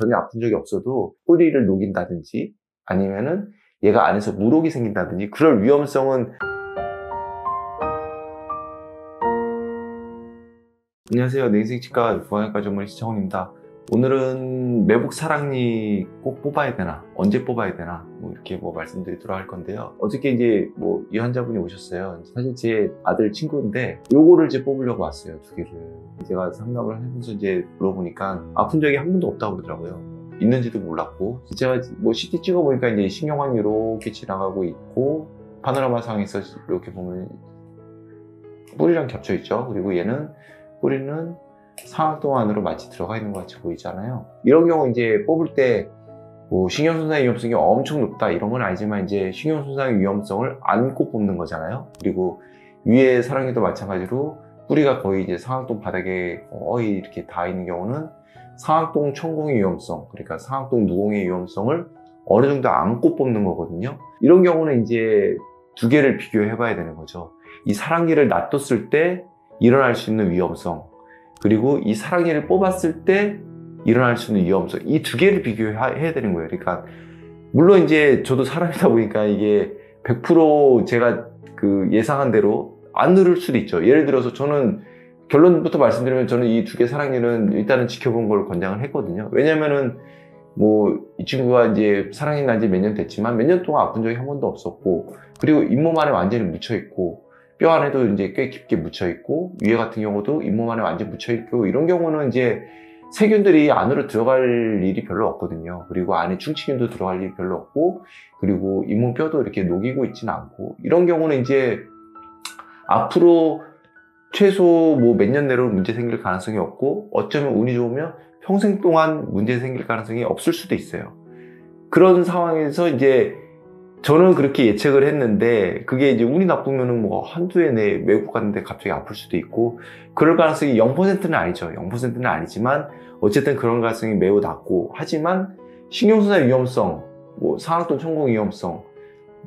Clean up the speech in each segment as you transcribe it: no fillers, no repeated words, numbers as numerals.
전혀 아픈 적이 없어도 뿌리를 녹인다든지 아니면은 얘가 안에서 물혹이 생긴다든지 그럴 위험성은. 안녕하세요. 내인생치과 부강외과 전문의 시청원입니다. 오늘은 매복 사랑니 꼭 뽑아야 되나, 언제 뽑아야 되나, 이렇게 말씀드리도록 할 건데요. 어저께 이제 이 환자분이 오셨어요. 사실 제 아들 친구인데 요거를 이제 뽑으려고 왔어요. 2개를. 제가 상담을 하면서 이제 물어보니까 아픈 적이 한 번도 없다고 그러더라고요. 있는지도 몰랐고, 제가 CT 찍어보니까 이제 신경관이 이렇게 지나가고 있고, 파노라마 상에서 이렇게 보면 뿌리랑 겹쳐 있죠. 그리고 얘는 뿌리는 상악동 안으로 마치 들어가 있는 것 같이 보이잖아요. 이런 경우 이제 뽑을 때 신경손상의 위험성이 엄청 높다 이런 건 아니지만 이제 신경손상의 위험성을 안고 뽑는 거잖아요. 그리고 위에 사랑니도 마찬가지로 뿌리가 거의 이제 상악동 바닥에 거의 이렇게 닿아 있는 경우는 상악동 천공의 위험성, 그러니까 상악동 누공의 위험성을 어느 정도 안고 뽑는 거거든요. 이런 경우는 이제 2개를 비교해 봐야 되는 거죠. 이 사랑니를 놔뒀을 때 일어날 수 있는 위험성, 그리고 이 사랑니를 뽑았을 때 일어날 수 있는 위험성, 이 2개를 비교해야 되는 거예요. 그러니까 물론 이제 저도 사람이다 보니까 이게 100% 제가 예상한 대로 안 누를 수도 있죠. 예를 들어서 저는 결론부터 말씀드리면 저는 이 2개 사랑니는 일단은 지켜본 걸 권장을 했거든요. 왜냐면은 이 친구가 이제 사랑니 난 지 몇 년 됐지만 몇 년 동안 아픈 적이 한 번도 없었고, 그리고 잇몸 안에 완전히 묻혀 있고, 뼈 안에도 이제 꽤 깊게 묻혀 있고, 위에 같은 경우도 잇몸 안에 완전히 묻혀 있고, 이런 경우는 이제 세균들이 안으로 들어갈 일이 별로 없거든요. 그리고 안에 충치균도 들어갈 일이 별로 없고, 그리고 잇몸 뼈도 이렇게 녹이고 있지는 않고, 이런 경우는 이제 앞으로 최소 몇 년 내로 문제 생길 가능성이 없고, 어쩌면 운이 좋으면 평생 동안 문제 생길 가능성이 없을 수도 있어요. 그런 상황에서 이제 저는 그렇게 예측을 했는데, 그게 이제 운이 나쁘면은 한두 해 내에 외국 갔는데 갑자기 아플 수도 있고, 그럴 가능성이 0%는 아니죠. 0%는 아니지만, 어쨌든 그런 가능성이 매우 낮고, 하지만, 신경손상 위험성, 상악동 천공 위험성,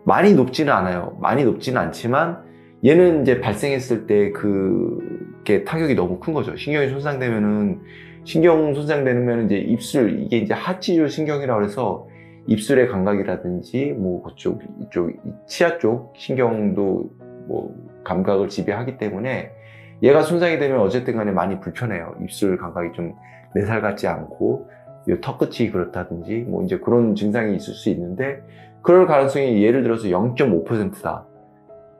많이 높지는 않아요. 많이 높지는 않지만, 얘는 이제 발생했을 때 그게 타격이 너무 큰 거죠. 신경이 손상되면은, 신경 손상되면 이제 입술, 이게 이제 하치주 신경이라고 해서, 입술의 감각이라든지 이쪽 치아 쪽 신경도 감각을 지배하기 때문에 얘가 손상이 되면 어쨌든 간에 많이 불편해요. 입술 감각이 좀 내 살 같지 않고 턱 끝이 그렇다든지 이제 그런 증상이 있을 수 있는데, 그럴 가능성이 예를 들어서 0.5%다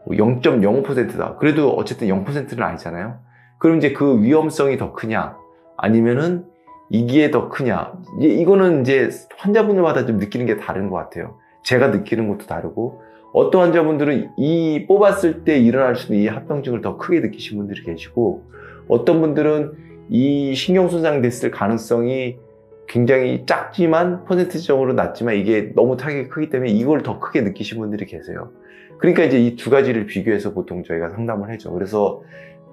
0.05%다 그래도 어쨌든 0%는 아니잖아요. 그럼 이제 그 위험성이 더 크냐, 아니면은 이게 더 크냐, 이거는 이제 환자분들마다 좀 느끼는 게 다른 것 같아요. 제가 느끼는 것도 다르고, 어떤 환자분들은 이 뽑았을 때 일어날 수 있는 이 합병증을 더 크게 느끼신 분들이 계시고, 어떤 분들은 이 신경손상 됐을 가능성이 굉장히 작지만 퍼센트적으로 낮지만 이게 너무 타격이 크기 때문에 이걸 더 크게 느끼신 분들이 계세요. 그러니까 이제 이 2가지를 비교해서 보통 저희가 상담을 하죠. 그래서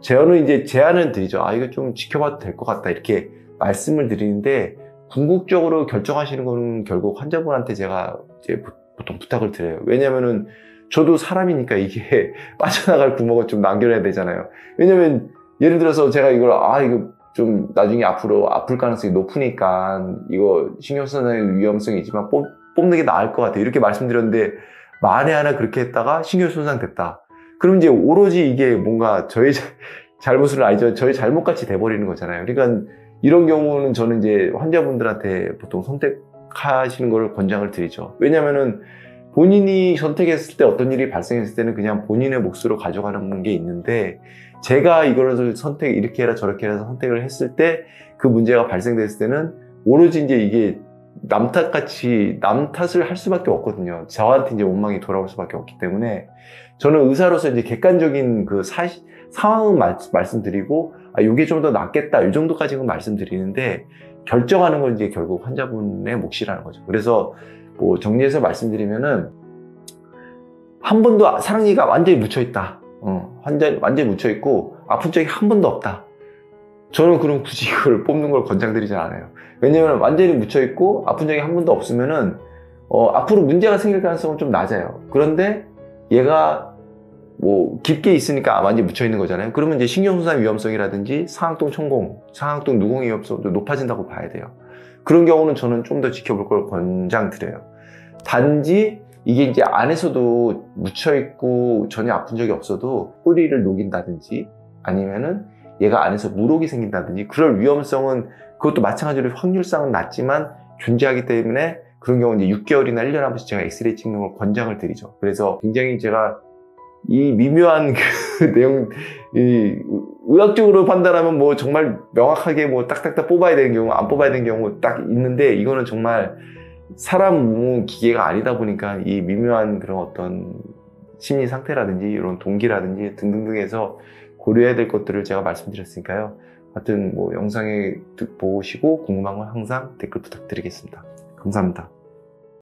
저는 이제 제안을 드리죠. 이거 좀 지켜봐도 될 것 같다 이렇게 말씀을 드리는데, 궁극적으로 결정하시는 거는 결국 환자분한테 제가 이제 보통 부탁을 드려요. 왜냐면은 저도 사람이니까 이게 빠져나갈 구멍을 좀 남겨놔야 되잖아요. 왜냐면 예를 들어서 제가 이거 좀 나중에 앞으로 아플 가능성이 높으니까 이거 신경손상의 위험성이 있지만 뽑는 게 나을 것 같아요. 이렇게 말씀드렸는데, 만에 하나 그렇게 했다가 신경손상 됐다. 그럼 이제 오로지 이게 뭔가 저의 잘못은 아니죠. 저의 잘못같이 돼버리는 거잖아요. 그러니까 이런 경우는 저는 이제 환자분들한테 보통 선택하시는 걸 권장을 드리죠. 왜냐면은 본인이 선택했을 때 어떤 일이 발생했을 때는 그냥 본인의 몫으로 가져가는 게 있는데, 제가 이거를 이렇게 해라 저렇게 해라 선택을 했을 때 그 문제가 발생됐을 때는 오로지 이제 이게 남 탓을 할 수밖에 없거든요. 저한테 이제 원망이 돌아올 수밖에 없기 때문에 저는 의사로서 이제 객관적인 상황은 말씀드리고, 이게 좀 더 낫겠다 이 정도까지는 말씀드리는데, 결정하는 건 이제 결국 환자분의 몫이라는 거죠. 그래서 정리해서 말씀드리면은, 한 번도 사랑니가 완전히 묻혀있다, 완전히 묻혀있고 아픈 적이 한 번도 없다, 저는 그럼 굳이 이걸 뽑는 걸 권장드리지 않아요. 왜냐면 완전히 묻혀있고 아픈 적이 한 번도 없으면은 앞으로 문제가 생길 가능성은 좀 낮아요. 그런데 얘가 깊게 있으니까 완전히 묻혀있는 거잖아요. 그러면 이제 신경손상 위험성이라든지 상악동 천공, 상악동 누공 위험성도 높아진다고 봐야 돼요. 그런 경우는 저는 좀 더 지켜볼 걸 권장드려요. 단지 이게 이제 안에서도 묻혀있고 전혀 아픈 적이 없어도 뿌리를 녹인다든지 아니면은 얘가 안에서 물혹이 생긴다든지 그럴 위험성은 그것도 마찬가지로 확률상은 낮지만 존재하기 때문에 그런 경우는 이제 6개월이나 1년에 한 번씩 제가 엑스레이 찍는 걸 권장을 드리죠. 그래서 굉장히 제가 이 미묘한 그 내용, 의학적으로 판단하면 뭐 정말 명확하게 뭐 딱딱딱 뽑아야 되는 경우, 안 뽑아야 되는 경우 딱 있는데 이거는 정말 사람 몸은 기계가 아니다 보니까 이 미묘한 그런 어떤 심리 상태라든지 이런 동기라든지 등등등해서 고려해야 될 것들을 제가 말씀드렸으니까요. 하여튼 뭐 영상에 보시고 궁금한 건 항상 댓글 부탁드리겠습니다. 감사합니다.